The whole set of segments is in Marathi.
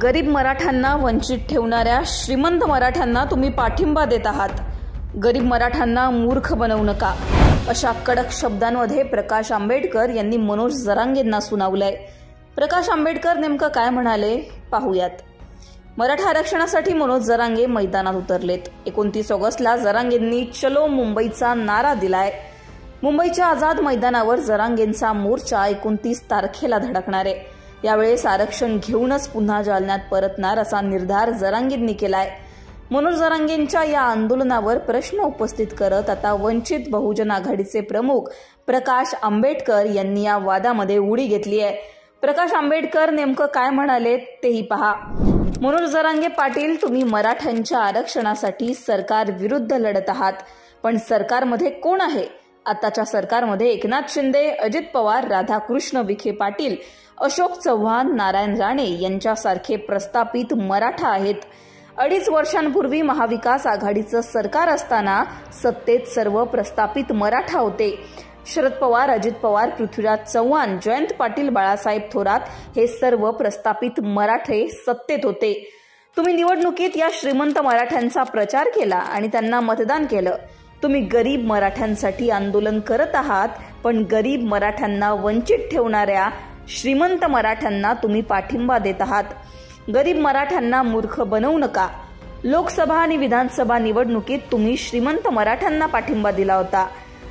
गरीब मराठ्यांना वंचित ठेवणाऱ्या श्रीमंत मराठ्यांना तुम्ही पाठिंबा देत आहात. गरीब मराठ्यांना मूर्ख बनवू नका, अशा कडक शब्दांमध्ये प्रकाश आंबेडकर यांनी मनोज जरांगेंना सुनावलंय. प्रकाश आंबेडकर नेमकं काय म्हणाले पाहूयात. मराठा आरक्षणासाठी मनोज जरांगे मैदानात उतरलेत. 29 ऑगस्टला जरांगेंनी चलो मुंबईचा नारा दिलाय. मुंबईच्या आझाद मैदानावर जरांगेंचा मोर्चा 29 तारखेला धडकणार आहे. यावेळेस आरक्षण घेऊनच पुन्हा जालन्यात परतणार असा निर्धार जरांगेंनी केलाय. मनोज जरांगेंच्या या आंदोलनावर प्रश्न उपस्थित करत आता वंचित बहुजन आघाडीचे प्रमुख प्रकाश आंबेडकर यांनी या वादामध्ये उडी घेतली आहे. प्रकाश आंबेडकर नेमकं काय म्हणाले तेही पहा. मनोज जरांगे पाटील, तुम्ही मराठ्यांच्या आरक्षणासाठी सरकार विरुद्ध लढत आहात, पण सरकारमध्ये कोण आहे? आताच्या सरकारमध्ये एकनाथ शिंदे, अजित पवार, राधाकृष्ण विखे पाटील, अशोक चव्हाण, नारायण राणे यांच्यासारखे प्रस्थापित मराठा आहेत. 2.5 वर्षांपूर्वी महाविकास आघाडीचं सरकार असताना सत्तेत सर्व प्रस्थापित मराठा होते. शरद पवार, अजित पवार, पृथ्वीराज चव्हाण, जयंत पाटील, बाळासाहेब थोरात हे सर्व प्रस्थापित मराठे सत्तेत होते. तुम्ही निवडणुकीत या श्रीमंत मराठ्यांचा प्रचार केला आणि त्यांना मतदान केलं. तुम्ही गरीब मराठ्यांसाठी आंदोलन करत आहात, पण गरीब मराठ्यांना वंचित ठेवणाऱ्या श्रीमंत मराठ्यांना तुम्ही पाठिंबा देत आहात. गरीब मराठ्यांना मूर्ख बनवू नका. लोकसभा आणि विधानसभा निवडणुकीत तुम्ही श्रीमंत मराठ्यांना पाठिंबा दिला होता.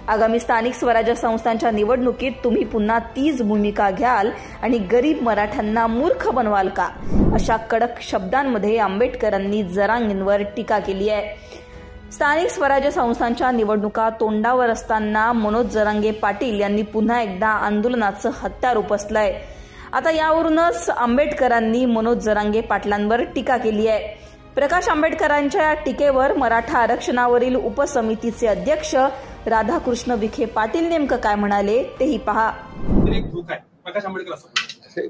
आगामी स्थानिक स्वराज्य संस्थांच्या निवडणुकीत तुम्ही पुन्हा तीच भूमिका घ्याल आणि गरीब मराठ्यांना मूर्ख बनवाल का? अशा कडक शब्दांमध्ये आंबेडकरांनी जरांगेंवर टीका केली आहे. स्थानिक स्वराज्य संस्थांच्या निवडणुका तोंडावर असताना मनोज जरांगे पाटील यांनी पुन्हा एकदा आंदोलनाचं हत्यार उपसलंय. आता यावरूनच आंबेडकरांनी मनोज जरांगे पाटलांवर टीका केली आहे. प्रकाश आंबेडकरांच्या या टीकेवर मराठा आरक्षणावरील उपसमितीचे अध्यक्ष राधाकृष्ण विखे पाटील नेमकं काय म्हणाले तेही पहा.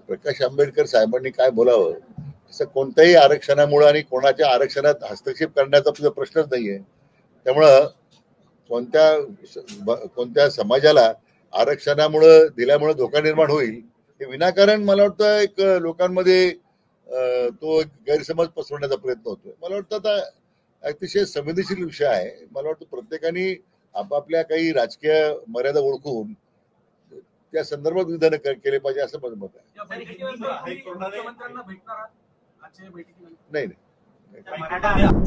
प्रकाश आंबेडकर साहेबांनी काय बोलावं, असं कोणत्याही आरक्षणामुळे आणि कोणाच्या आरक्षणात हस्तक्षेप करण्याचा तुझा प्रश्नच नाहीये. त्यामुळं कोणत्या समाजाला आरक्षणामुळे दिल्यामुळे धोका निर्माण होईल हे विनाकारण मला वाटतं एक लोकांमध्ये तो गैरसमज पसरवण्याचा प्रयत्न होतोय. मला वाटतं आता अतिशय संवेदनशील विषय आहे. मला वाटतं प्रत्येकाने आपापल्या काही राजकीय मर्यादा ओळखून त्या संदर्भात विधान केले पाहिजे असं माझं मत आहे. नाही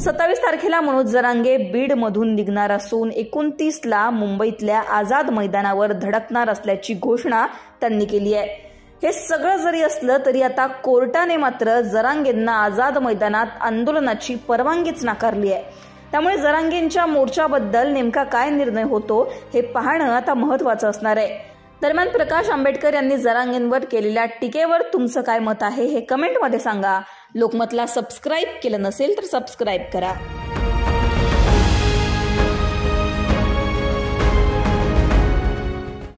27 तारखेला मनोज जरांगे बीड मधून निघणार असून 29ला मुंबईतल्या आझाद मैदानावर धडकणार असल्याची घोषणा त्यांनी केली आहे. हे सगळं जरी असलं तरी आता कोर्टाने मात्र जरांगेंना आझाद मैदानात आंदोलनाची परवानगीच नाकारली आहे. त्यामुळे जरांगेंच्या मोर्चाबद्दल नेमका काय निर्णय होतो हे पाहणं आता महत्वाचं असणार आहे. दरम्यान प्रकाश आंबेडकर यांनी जरांगेंवर केलेल्या टीकेवर तुमचं काय मत आहे हे कमेंटमध्ये सांगा. लोकमतला सबस्क्राईब केलं नसेल तर सबस्क्राईब करा.